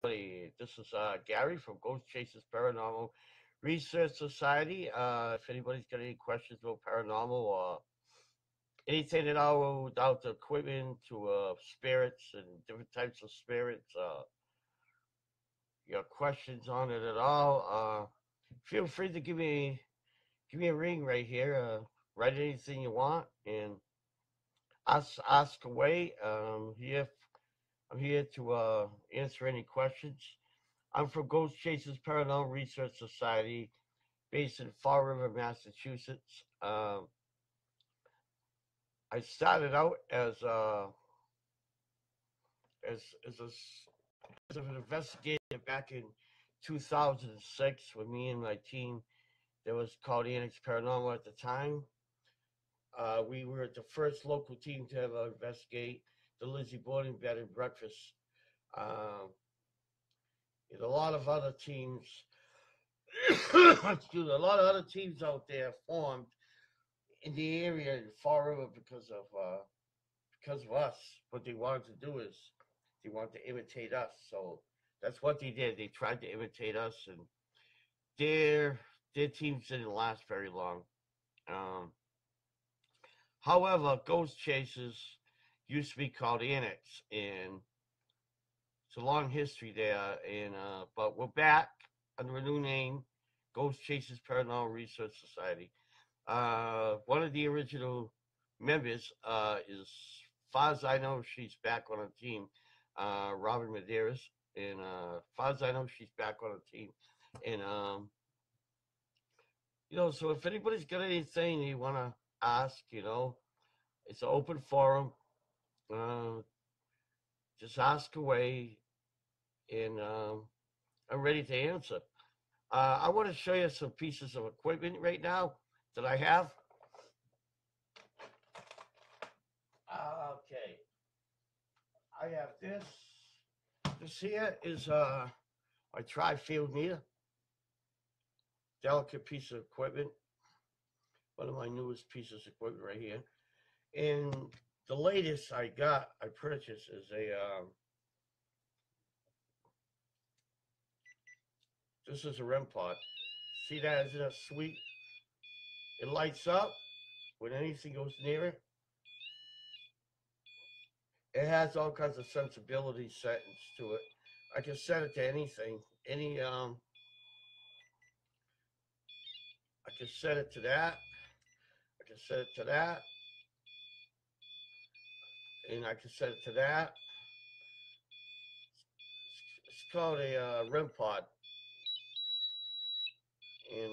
This is Gary from Ghost Chasers Paranormal Research Society. If anybody's got any questions about paranormal or anything at all about the equipment to spirits and different types of spirits, your questions on it at all, feel free to give me a ring right here. Write anything you want and ask away. I'm here to answer any questions. I'm from Ghost Chasers Paranormal Research Society, based in Fall River, Massachusetts. I started out as as a as an investigator back in 2006 with me and my team. That was called Annex Paranormal at the time. We were the first local team to ever investigate the Lizzie Borden bed and breakfast. Um, and a lot of other teams, excuse me, a lot of other teams out there formed in the area in Fall River because of us. What they wanted to do is they wanted to imitate us. So that's what they did. They tried to imitate us, and their their teams didn't last very long. Um, However, Ghost Chasers used to be called Annex, and it's a long history there. And but we're back under a new name, Ghost Chasers Paranormal Research Society. One of the original members is, far as I know, she's back on the team. Robin Medeiros, and far as I know, she's back on the team. And so if anybody's got anything you want to ask, it's an open forum. Uh, just ask away, and I'm ready to answer. I want to show you some pieces of equipment right now that I have. Okay, I have this. This here is my tri-field meter, delicate piece of equipment. One of my newest pieces of equipment right here. And the latest I purchased is this is a REM pod. See that? Isn't that sweet? It lights up when anything goes near it. It has all kinds of sensibility settings to it. I can set it to anything. I can set it to that. I can set it to that. And I can set it to that. It's called a REM pod. And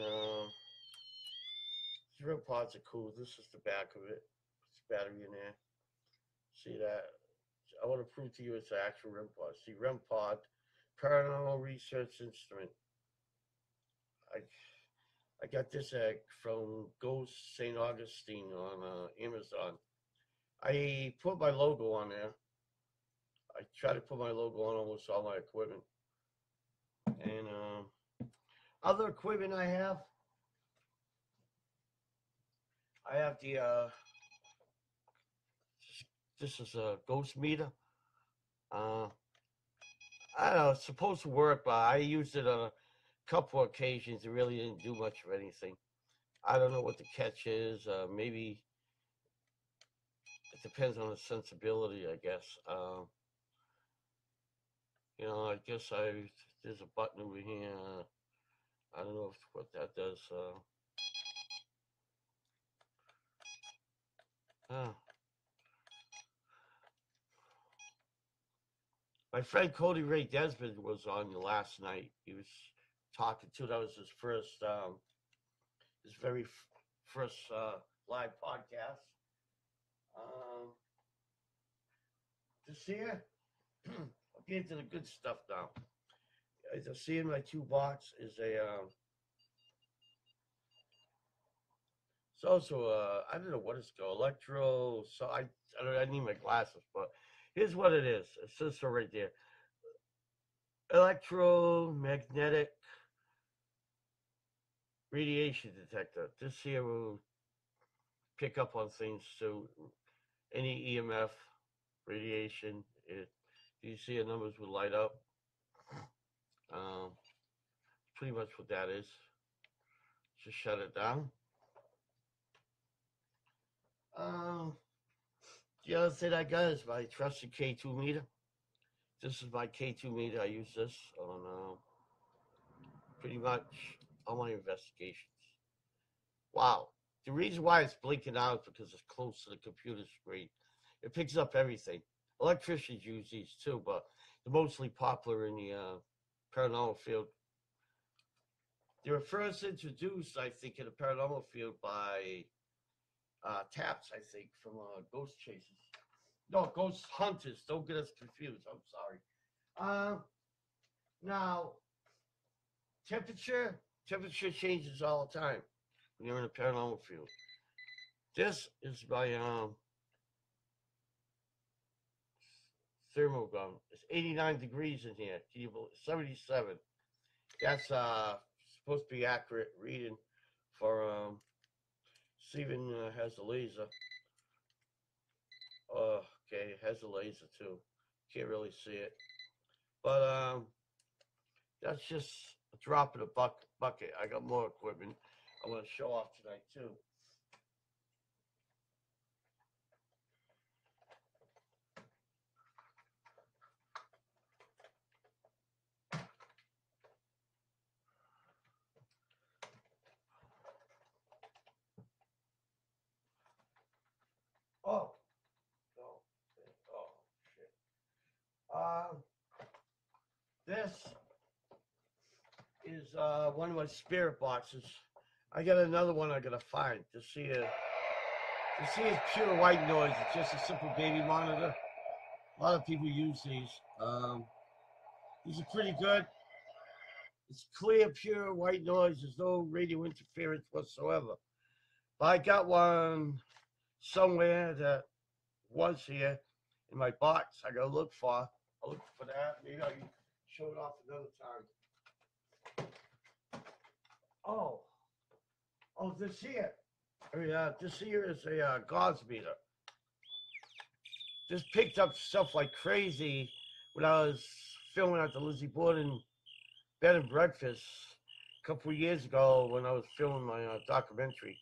these REM pods are cool. This is the back of it. It's battery in there. See that? I want to prove to you it's an actual REM pod. See, REM pod, Paranormal Research Instrument. I got this from Ghost St. Augustine on Amazon. I put my logo on there. I try to put my logo on almost all my equipment. And other equipment I have the this is a ghost meter. I don't know, it's supposed to work, but I used it on a couple of occasions. It really didn't do much of anything. I don't know what the catch is. Maybe it depends on the sensibility, I guess. I guess there's a button over here. I don't know what that does. My friend Cody Ray Desmond was on last night. He was talking to. That was his very first live podcast. This here, I'll get into the good stuff now. As you see in my toolbox is it's also I don't know what it's called, electro. So I need my glasses, but here's what it is. It says so right there. Electromagnetic radiation detector. This here will pick up on things. So any EMF, radiation. You see the numbers will light up. pretty much what that is. Just shut it down. Um, the other thing I got is my trusted K2 meter. This is my K2 meter. I use this on pretty much all my investigations. Wow. The reason why it's blinking out is because it's close to the computer screen. It picks up everything. Electricians use these too, but they're mostly popular in the paranormal field. They were first introduced, I think, in the paranormal field by Taps, I think, from Ghost Chasers. No, Ghost Hunters. Don't get us confused. I'm sorry. Now, temperature changes all the time when you're in a paranormal field. This is my thermal gun. It's 89 degrees in here. 77. That's supposed to be accurate reading for Steven has a laser. Okay, it has a laser too. Can't really see it. But that's just a drop in a bucket. I got more equipment I want to show off tonight too. Oh, no. Oh, shit. This is one of my spirit boxes. I got another one I gotta find to see it's pure white noise. It's just a simple baby monitor. A lot of people use these. These are pretty good. It's clear, pure white noise. There's no radio interference whatsoever. But I got one somewhere that was here in my box. I gotta look for. I'll look for that. Maybe I can show it off another time. Oh, this here. This here is a gauze meter. This picked up stuff like crazy when I was filming at the Lizzie Borden Bed and Breakfast a couple of years ago when I was filming my documentary.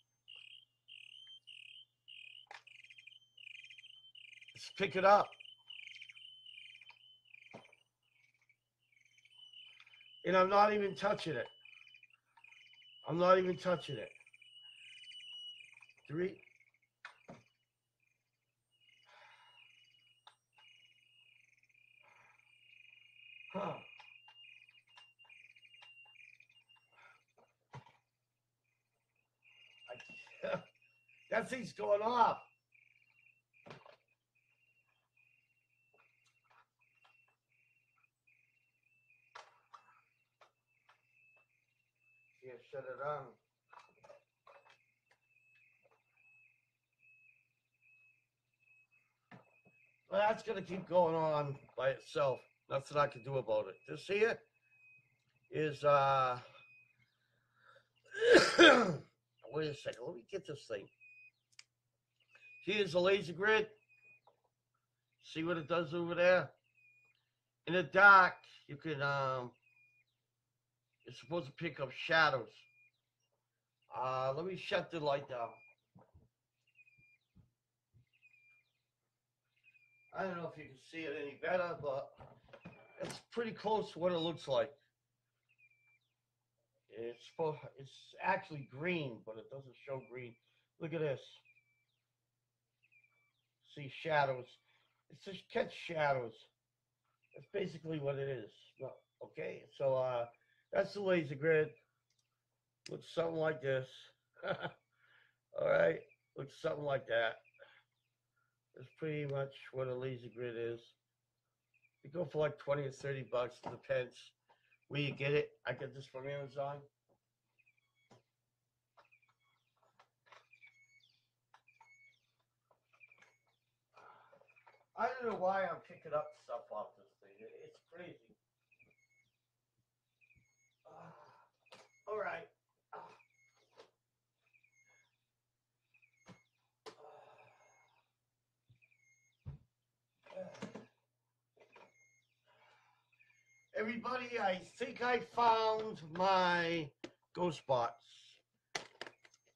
Let's pick it up. And I'm not even touching it. I'm not even touching it. 3. Huh. That thing's going off. Can't shut it on. Well, that's going to keep going on by itself. Nothing I can do about it. This here is, wait a second. Let me get this thing. Here's a laser grid. See what it does over there? In the dark, you can, it's supposed to pick up shadows. Let me shut the light down. I don't know if you can see it any better, but it's pretty close to what it looks like. It's actually green, but it doesn't show green. Look at this. See shadows. It's just catch shadows. That's basically what it is. Okay, so that's the laser grid. Looks something like this. All right, looks something like that. That's pretty much what a laser grid is. You go for like 20 or 30 bucks. It depends where you get it. I get this from Amazon. I don't know why I'm picking up stuff off this thing. It's crazy. All right. everybody, I think I found my ghost box.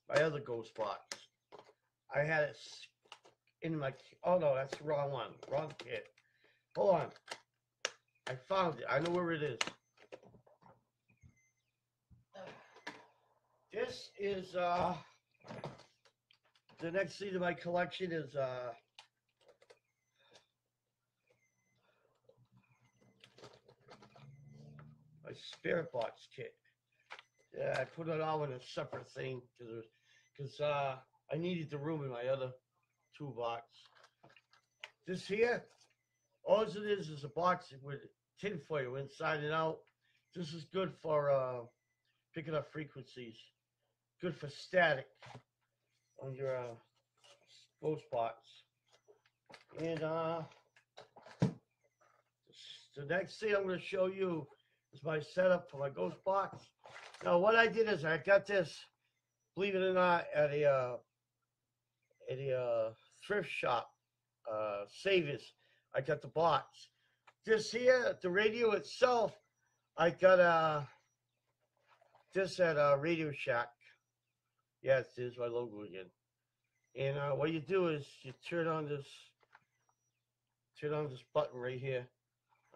My other ghost box. I had it in my... Oh, no, that's the wrong one. Wrong kit. Hold on. I found it. I know where it is. This is, the next thing in my collection is, my spirit box kit. Yeah, I put it all in a separate thing because I needed the room in my other toolbox. This here, all it is a box with tinfoil inside and out. This is good for picking up frequencies. Good for static on your ghost box. And the next thing I'm going to show you is my setup for my ghost box. Now, what I did is I got this, believe it or not, at a thrift shop, Savers. I got the box. This here, the radio itself, I got this at Radio Shack. Yes, there's my logo again. And what you do is you turn on this button right here.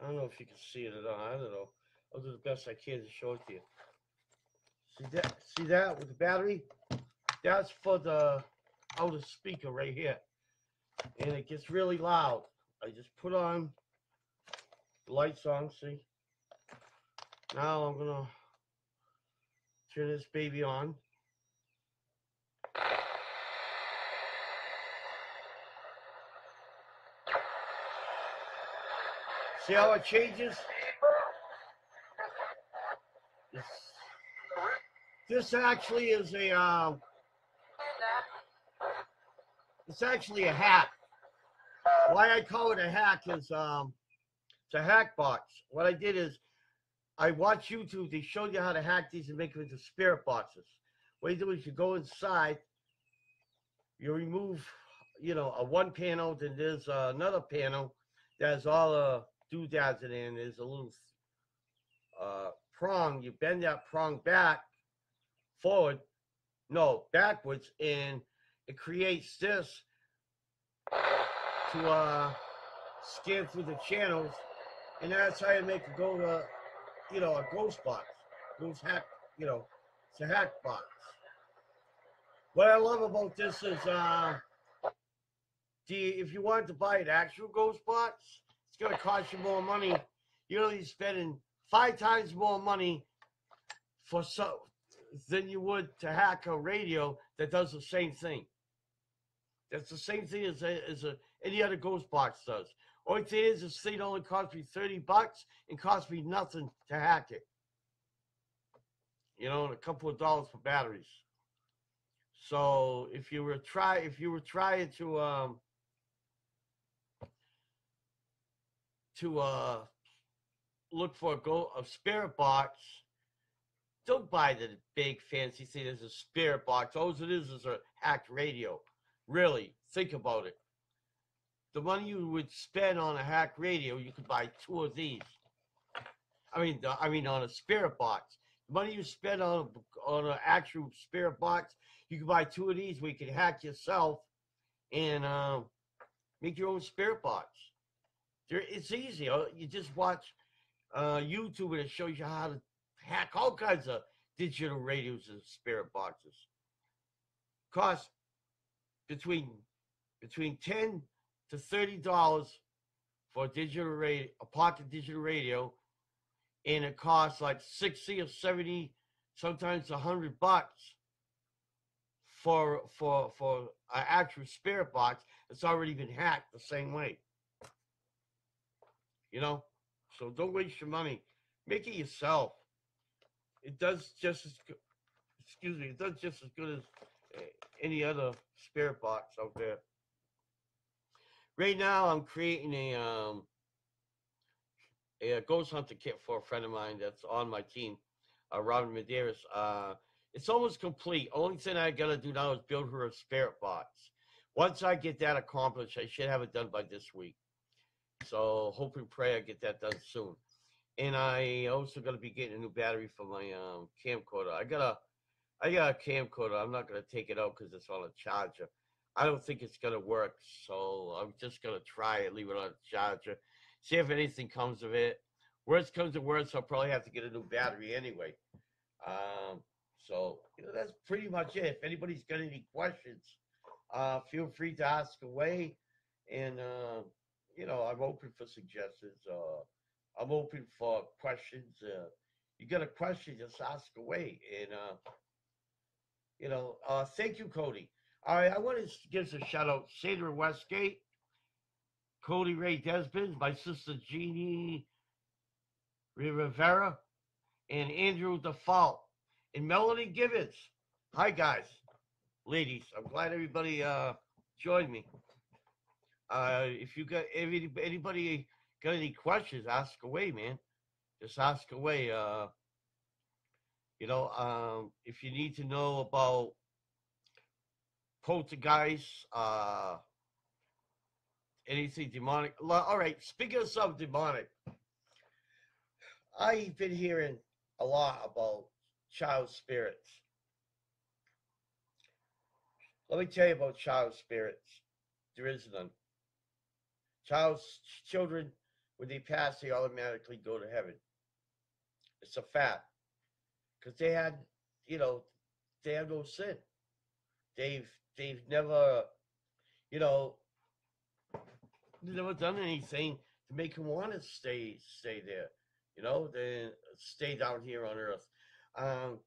I don't know if you can see it or not. I don't know. I'll do the best I can to show it to you. See that with the battery? That's for the outer speaker right here. And it gets really loud. I just put on the lights on, see? Now I'm gonna turn this baby on. See how it changes? This actually is it's actually a hack. Why I call it a hack is it's a hack box. What I did is I watched YouTube. They showed you how to hack these and make them into spirit boxes. What you do is you go inside, you remove, a one panel, then there's another panel that has all the doodads in it, and there's a little prong. You bend that prong backwards, and it creates this to scan through the channels, and that's how you make it go to, a ghost box. Ghost hack, it's a hack box. What I love about this is, if you wanted to buy an actual ghost box, it's going to cost you more money. You're going to be spending 5 times more money than you would to hack a radio that does the same thing. That's the same thing as any other ghost box does. Only thing is, this thing only cost me $30 and cost me nothing to hack it. And a couple of dollars for batteries. So if you were trying to look for a spirit box, don't buy the big fancy thing as a spirit box. All it is a hacked radio. Really, think about it. The money you would spend on a hacked radio, you could buy 2 of these. I mean on a spirit box. The money you spend on an actual spirit box, you can buy 2 of these where you can hack yourself and make your own spirit box. It's easy. You just watch YouTube and it shows you how to hack all kinds of digital radios and spirit boxes. Cost between $10 to $30 for a pocket digital radio, and it costs like 60 or 70, sometimes $100 for an actual spirit box that's already been hacked the same way. So don't waste your money. Make it yourself. It does just as good. It does just as good as any other spirit box out there. Right now, I'm creating a ghost hunter kit for a friend of mine that's on my team, Robin Medeiros. It's almost complete. Only thing I gotta do now is build her a spirit box. Once I get that accomplished, I should have it done by this week. So hope and pray I get that done soon. And I also gonna be getting a new battery for my camcorder. I got a camcorder. I'm not gonna take it out because it's on a charger. I don't think it's gonna work, so I'm just gonna try it, leave it on a charger, see if anything comes of it. Worst comes to worst, I'll probably have to get a new battery anyway. Um, so that's pretty much it. If anybody's got any questions, feel free to ask away, and I'm open for suggestions. I'm open for questions. You got a question, just ask away, and thank you, Cody. All right, I want to give a shout out Sandra Westgate, Cody Ray Desmond, my sister Jeannie Rivera, and Andrew Default, and Melanie Gibbons. Hi, guys, ladies. I'm glad everybody joined me. If you got anybody got any questions, ask away, man. Just ask away. If you need to know about poltergeists, anything demonic. All right, speaking of something demonic, I've been hearing a lot about child spirits. Let me tell you about child spirits. There is none. Children, when they pass, they automatically go to heaven. It's a fact because you know, they had no sin. They've never, you know, never done anything to make them want to stay there. They stay down here on Earth. Um,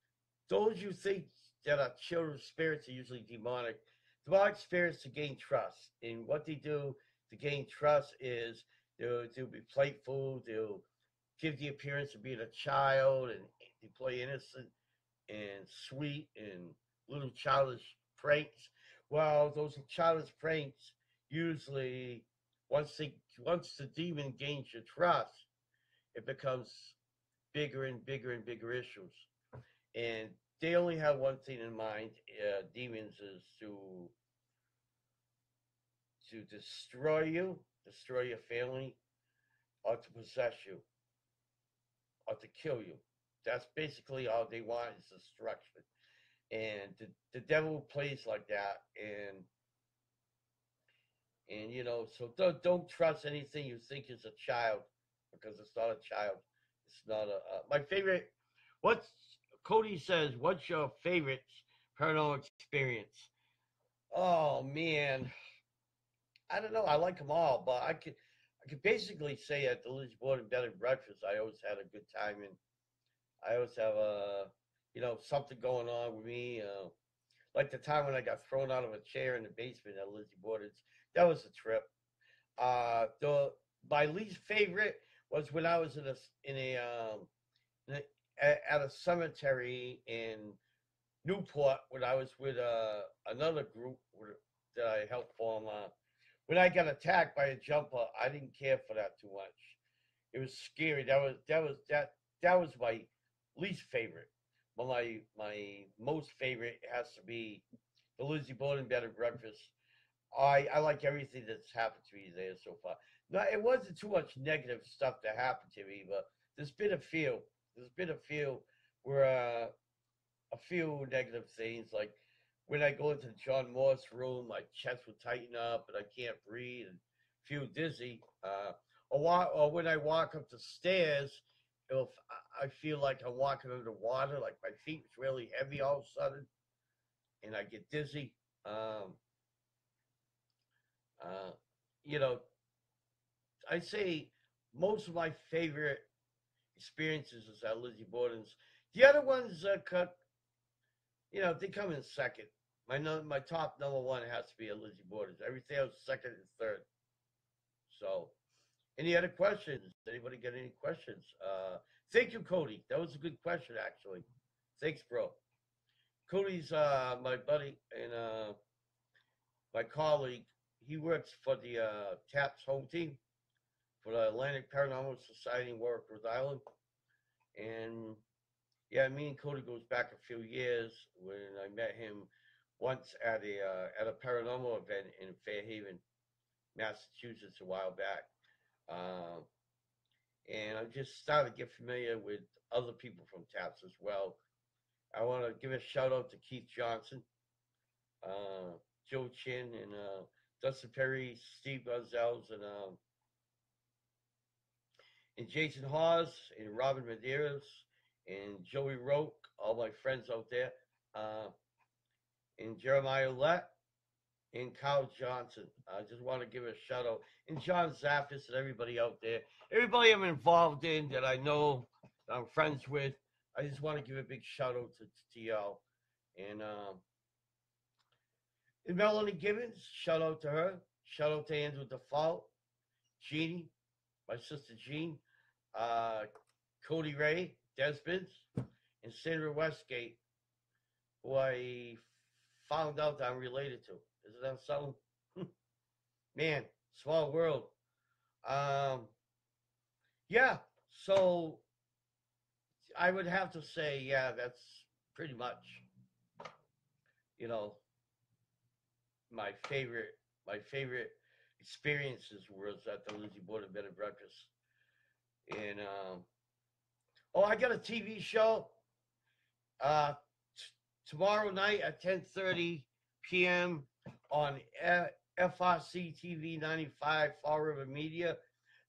those you think that are children's spirits are usually demonic. Demonic spirits to gain trust, and what they do to gain trust is they'll be playful. They'll give the appearance of being a child, and they play innocent and sweet and little childish pranks. Well, those childish pranks usually once the demon gains your trust, it becomes bigger and bigger and bigger issues. And they only have one thing in mind. Demons is to destroy your family, or to possess you, or to kill you. That's basically all they want is destruction. And the devil plays like that, and so don't trust anything you think is a child, because it's not a child. It's not my favorite. What's Cody says? What's your favorite paranormal experience? Oh man, I don't know. I like them all, but I could basically say at the Lizzie Borden Bed and Breakfast, I always had a good time, and I always have something going on with me. Like the time when I got thrown out of a chair in the basement at Lizzie Borden's, that was a trip. The My least favorite was when I was at a cemetery in Newport when I was with another group that I helped form. When I got attacked by a jumper, I didn't care for that too much. It was scary. That was my least favorite. But my most favorite has to be the Lizzie Borden Bed and Breakfast. I like everything that's happened to me there so far. No, it wasn't too much negative stuff that happened to me, but there's been a few. There's been a few where a few negative things, like when I go into John Morse room, my chest would tighten up and I can't breathe and feel dizzy. Or when I walk up the stairs, if I feel like I'm walking underwater, like my feet is really heavy all of a sudden, and I get dizzy. Um, uh, you know, I say most of my favorite experiences is at Lizzie Borden's. The other ones they come in second. My top number one has to be at Lizzie Borden's. Everything else second and third. So, any other questions? Anybody got any questions? Thank you, Cody. That was a good question, actually. Thanks, bro. Cody's my buddy and my colleague. He works for the TAPS home team for the Atlantic Paranormal Society in Warwick, Rhode Island. And yeah, me and Cody goes back a few years when I met him once at a paranormal event in Fairhaven, Massachusetts, a while back. Uh, and I'm just starting to get familiar with other people from Taps as well. I want to give a shout out to Keith Johnson, uh, Joe Chin, and Dustin Perry, Steve Gonzalez, and Jason Hawes, and Robin Medeiros, and Joey Roke, all my friends out there, uh, and Jeremiah Lett, and Kyle Johnson. I just want to give a shout out, and John Zaffis, and everybody out there, everybody I'm involved in that I know, that I'm friends with. I just want to give a big shout out to y'all. And Melanie Gibbons, shout out to her. Shout out to Andrew Default, Jeannie, my sister Jean, uh, Cody Ray, Desmond, and Sandra Westgate, who I found out that I'm related to. Isn't that something? Man, small world. Um, yeah, so I would have to say, yeah, that's pretty much, you know, my favorite experiences was at the Lindsay Board of Bed and Breakfast. And oh, I got a TV show uh, tomorrow night at 10:30 p.m. on FRC TV 95 Fall River Media.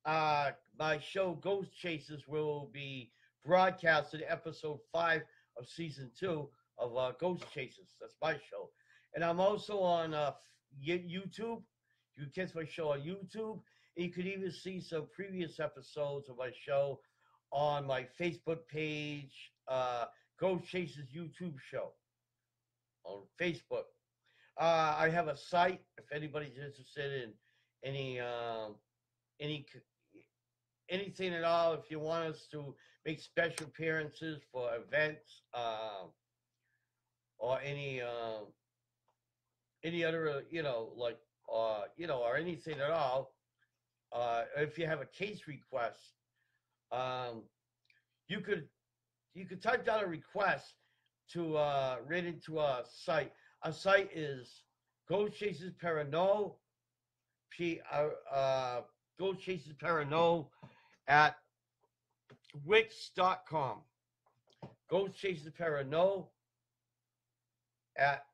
My show Ghost Chasers will be broadcasted episode 5 of season 2 of Ghost Chasers. That's my show. And I'm also on YouTube. You can catch my show on YouTube. And you can even see some previous episodes of my show on my Facebook page, Ghost Chasers YouTube show on Facebook. I have a site if anybody's interested in any any anything at all. If you want us to make special appearances for events or any other like or anything at all. If you have a case request, um, you could type down a request to right into a site. Our site is Ghost Chasers Paranormal, Ghost Chasers Paranormal at Wix.com. Ghost Chasers Paranormal at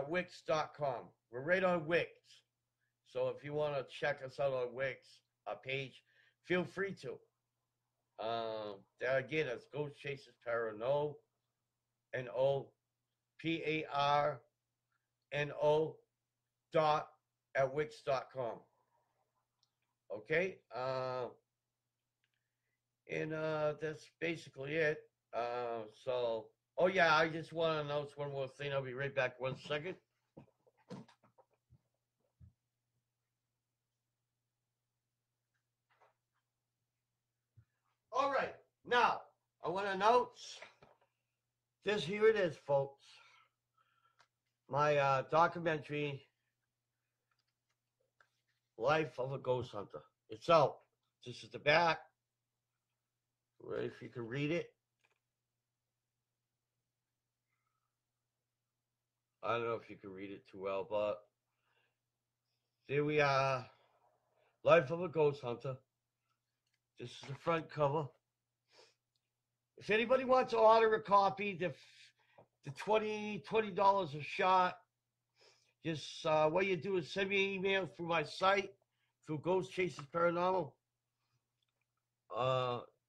Wix.com. We're right on Wix. So if you want to check us out on Wix, our page, feel free to. There again, that's Ghost Chasers Paranormal, NOPARNO at Wix.com. Okay? And that's basically it. Oh yeah, I just want to announce one more thing. I'll be right back 1 second. All right, now I want to announce this. Here it is, folks. My documentary, Life of a Ghost Hunter. It's out. This is the back. If you can read it. I don't know if you can read it too well, but there we are. Life of a Ghost Hunter. This is the front cover. If anybody wants to order a copy, the $20 a shot. Just what you do is send me an email through my site, through Ghost Chasers Paranormal.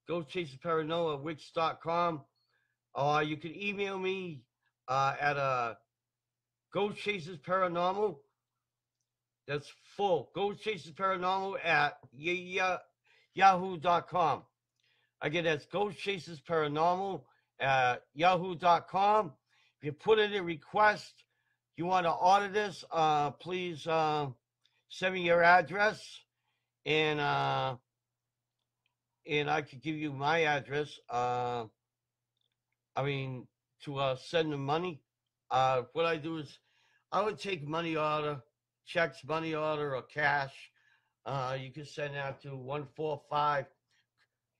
Ghost Chasers Paranormal at Wix.com. You can email me at Ghost Chasers Paranormal. That's full. Ghost Chasers Paranormal at yahoo.com. Again, that's Ghost Chasers Paranormal at yahoo.com. If you put in a request, you want to order this, please send me your address, and I could give you my address. To send the money. What I do is I would take money order, checks, money order, or cash. You can send that to 145.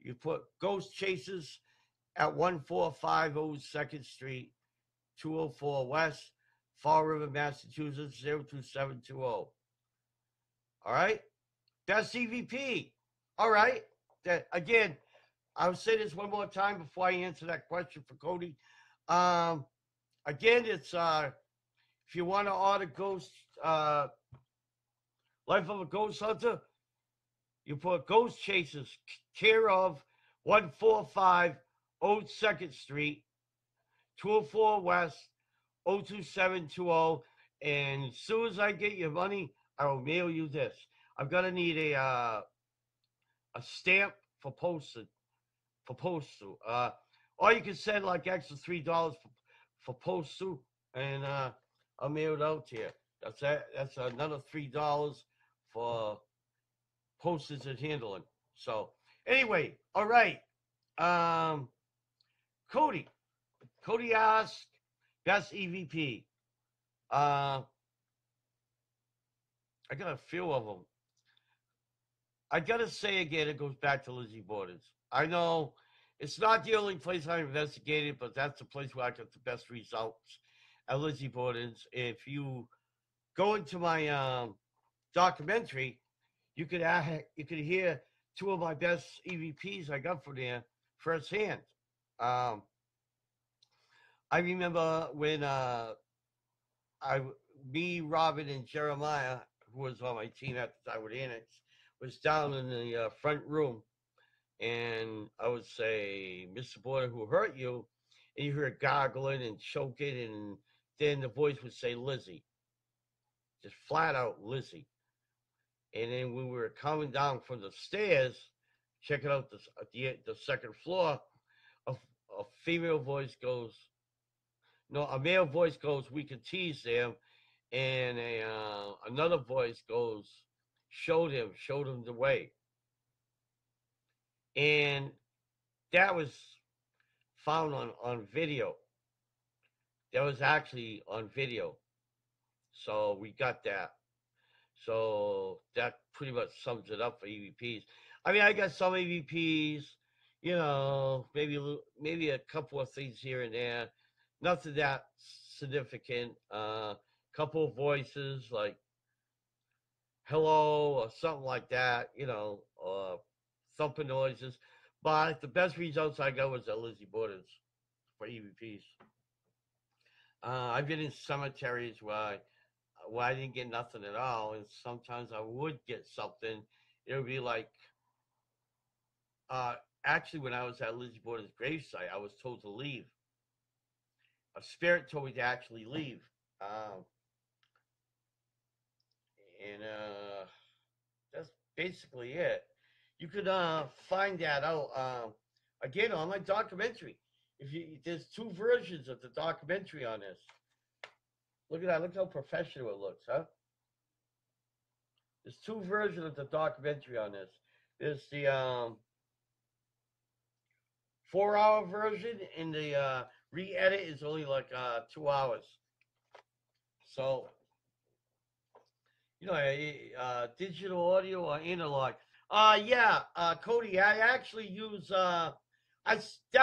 You put Ghost Chasers at 1450 2nd Street, 204 West, Fall River, Massachusetts, 02720. All right? That's EVP. All right. that again, I'll say this one more time before I answer that question for Cody. Um, Again, it's if you want to order Ghost Life of a Ghost Hunter, you put Ghost Chasers, care of 145 Old 2nd Street, 204 West, 02720. And as soon as I get your money, I will mail you this. I'm gonna need a stamp for postage for postal. Or you can send like extra $3 for postal, and I'll mail it out to you. That's another $3 for postage and handling. So anyway, all right. Um, Cody. Cody asked best EVP. Uh, I got a few of them. I gotta say again, it goes back to Lizzie Borders. I know it's not the only place I investigated, but that's the place where I got the best results at Lizzie Borders. If you go into my documentary, you could hear two of my best EVPs I got from there firsthand. Um, I remember when I, me, Robin, and Jeremiah, who was on my team at the time with Annex, was down in the front room, and I would say, "Mr. Border, who hurt you?" And you hear it gargling and choking, and then the voice would say, "Lizzie," just flat out Lizzie. And then when we were coming down from the stairs, checking out the second floor, a, a female voice goes, no, a male voice goes, "We can tease them," and another voice goes, showed him the way. And that was found on video. That was actually on video. So we got that. So that pretty much sums it up for EVPs. I mean, I got some EVPs, maybe a couple of things here and there. Nothing that significant. Couple of voices like hello or something like that, thumping noises. But the best results I got was at Lizzie Borders for EVPs. I've been in cemeteries where I didn't get nothing at all, and sometimes I would get something. It would be like, uh, actually, when I was at Lizzie Borden's gravesite, I was told to leave. A spirit told me to actually leave, um, and that's basically it. You could find that out again on my documentary. There's two versions of the documentary on this. Look at that. Look how professional it looks, huh? There's two versions of the documentary on this. There's the 4-hour version, and the re-edit is only like 2 hours. So, digital audio or analog. Yeah, Cody, I actually use that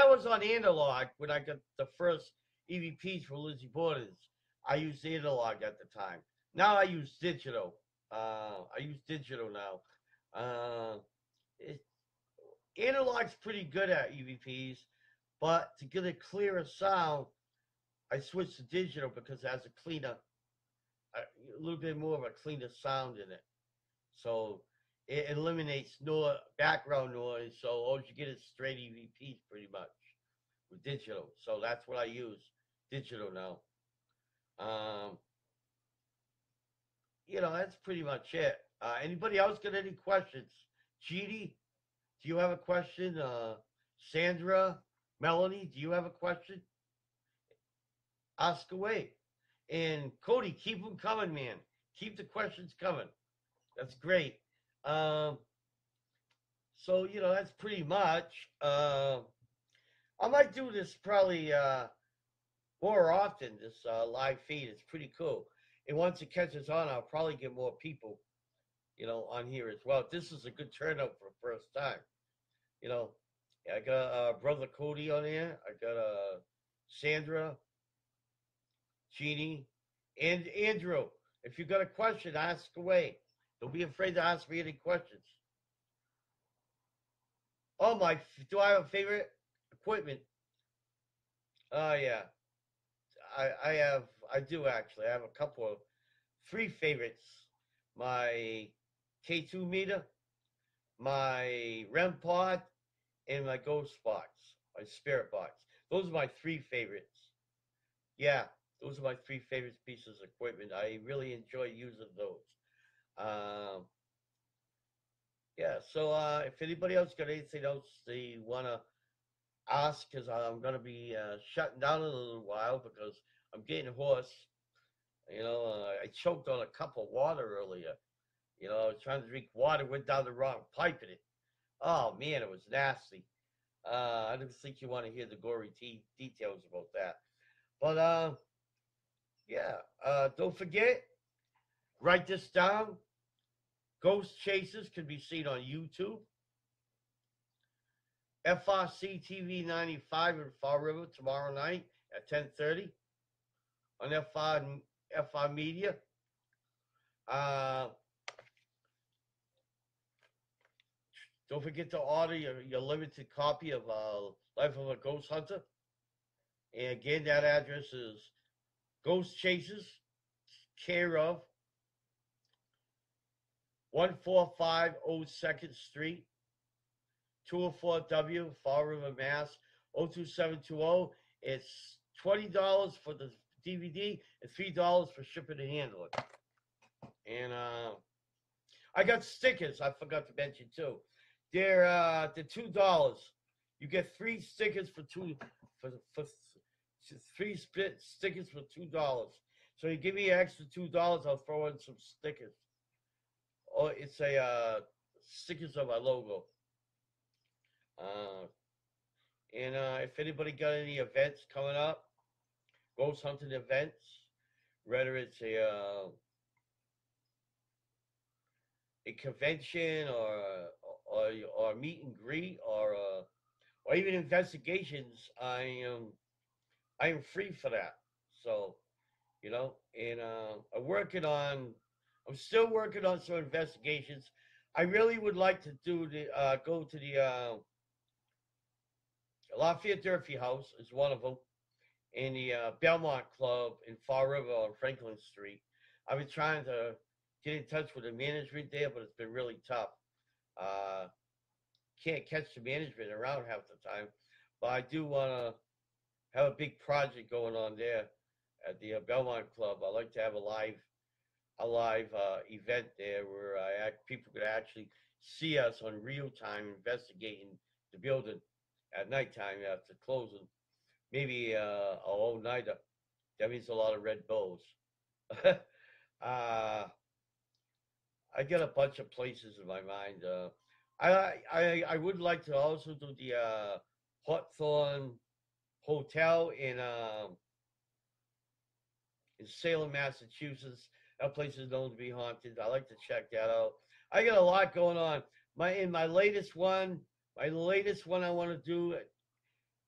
was on analog when I got the first EVPs for Lizzie Borders. I used analog at the time. Now I use digital. I use digital now. It, Analog's pretty good at EVPs, but to get a clearer sound, I switched to digital because it has a little bit more of a cleaner sound in it. So it eliminates background noise. So all you get is straight EVPs pretty much with digital. So that's what I use, digital now. Um, that's pretty much it. Anybody else got any questions? Jeannie, do you have a question? Sandra, Melanie, do you have a question? Ask away. And Cody, keep them coming, man. Keep the questions coming. That's great. Um, so, that's pretty much. I might do this probably more often, this live feed. It's pretty cool. And once it catches on, I'll probably get more people, on here as well. This is a good turnout for the first time. I got brother Cody on here. I got Sandra, Jeannie, and Andrew. If you got a question, ask away. Don't be afraid to ask me any questions. Oh my! Do I have a favorite equipment? Oh yeah, I have. I do actually. I have a couple of three favorites. My K2 meter, my REM pod, and my ghost box, my spirit box. Those are my three favorites. Yeah, those are my three favorite pieces of equipment. I really enjoy using those. Um, yeah, so if anybody else got anything else they want to ask, because I'm going to be shutting down in a little while because I'm getting hoarse. I choked on a cup of water earlier. I was trying to drink water, went down the wrong pipe in it. Oh, man, it was nasty. I don't think you want to hear the gory details about that. But yeah, don't forget, write this down. Ghost Chasers can be seen on YouTube. FRC TV 95 in Fall River tomorrow night at 10:30 on FR Media. Uh, don't forget to order your limited copy of Life of a Ghost Hunter. And again, that address is Ghost Chasers, care of 145 2nd Street, 204W, Fall River, Mass. 02720. It's $20 for the DVD and $3 for shipping and handling. And I got stickers. I forgot to mention too. They're $2. You get three stickers for three stickers for $2. So you give me an extra $2, I'll throw in some stickers. Oh, it's a stickers of our logo. And if anybody got any events coming up, ghost hunting events, whether it's a convention or meet and greet or even investigations, I am free for that. So and I'm still working on some investigations. I really would like to go to the Lafayette Durfee House is one of them, and the Belmont Club in Fall River on Franklin Street. I've been trying to get in touch with the management there, but it's been really tough. Uh, can't catch the management around half the time, but I do want to have a big project going on there at the Belmont Club. I like to have a live event there where people could actually see us on real time investigating the building at nighttime after closing. Maybe a all nighter. That means a lot of Red Bulls. I got a bunch of places in my mind. I would like to also do the Hawthorne Hotel in Salem, Massachusetts. That place is known to be haunted. I like to check that out. I got a lot going on. My latest one I want to do.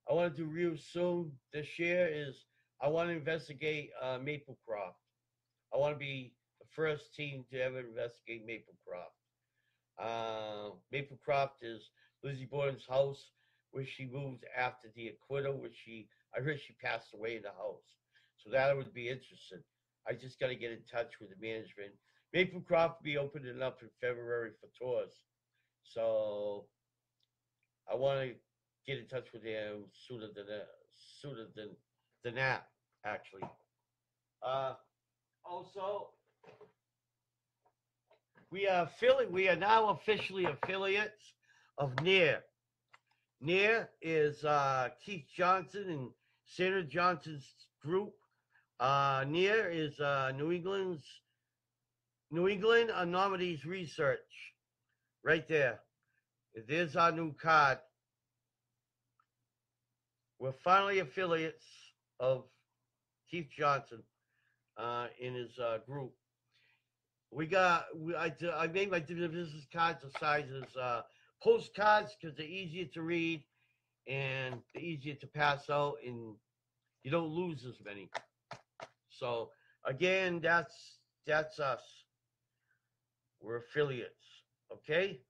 I want to do real soon this year is I want to investigate Maplecroft. I want to be the first team to ever investigate Maplecroft. Maplecroft is Lizzie Borden's house where she moved after the acquittal, I heard she passed away in the house. So that would be interesting. I just got to get in touch with the management. Maplecroft will be opening up in February for tours. So I want to get in touch with them sooner than that, actually. Also, we are now officially affiliates of NEAR. NEAR is Keith Johnson and Sandra Johnson's group. NEAR is New England Anomalies Research. Right there. There's our new card. We're finally affiliates of Keith Johnson in his group. I made my business cards the sizes postcards because they're easier to read and they're easier to pass out, and you don't lose as many. So again, that's us. We're affiliates. Okay.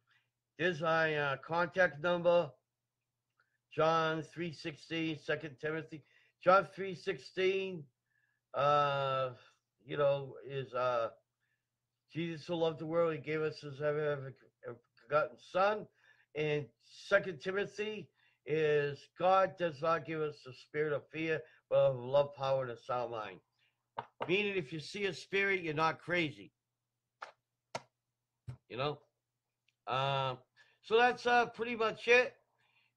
Here's my contact number. John 3:16, 2 Timothy. John 3:16, is Jesus so loved the world, he gave us his ever forgotten son. And 2 Timothy is God does not give us the spirit of fear, but of love, power, and a sound mind. Meaning if you see a spirit, you're not crazy. You know? So that's pretty much it.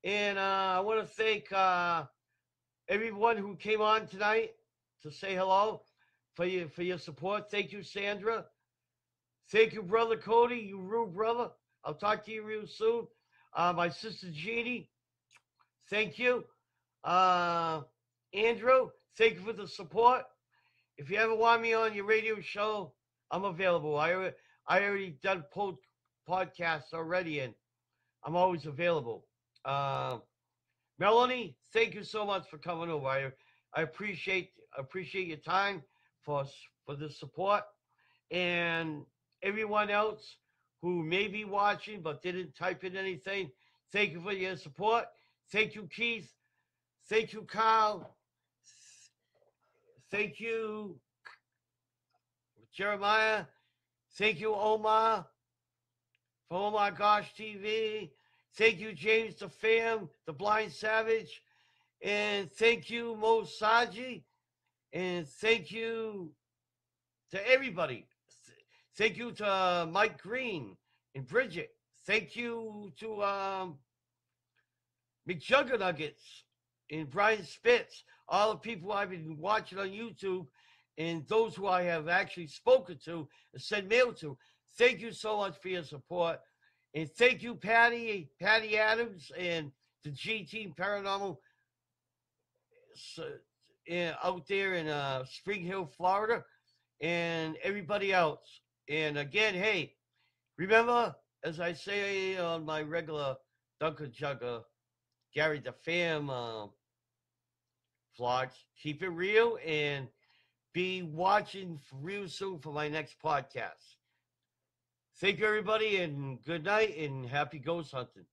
And I want to thank everyone who came on tonight to say hello for your support. Thank you, Sandra. Thank you, brother Cody. You real brother. I'll talk to you real soon. My sister Jeannie. Thank you. Andrew, thank you for the support. If you ever want me on your radio show, I'm available. I already done podcasts already, and I'm always available. Melanie, thank you so much for coming over. I appreciate your time for the support, and everyone else who may be watching but didn't type in anything. Thank you for your support. Thank you, Keith. Thank you, Carl. Thank you, Jeremiah. Thank you, Omar, from Oh My Gosh TV. Thank you, James the Fam, the Blind Savage. And thank you, Mo Saji. And thank you to everybody. Thank you to Mike Green and Bridget. Thank you to McJuggernuggets and Brian Spitz, all the people I've been watching on YouTube, and those who I have actually spoken to and sent mail to. Thank you so much for your support. And thank you, Patty Adams, and the G Team Paranormal out there in Spring Hill, Florida, and everybody else. And again, hey, remember, as I say on my regular Dunker Jugger, Gary the Fam vlogs, keep it real and be watching real soon for my next podcast. Thank you, everybody, and good night, and happy ghost hunting.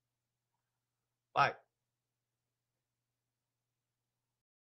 Bye.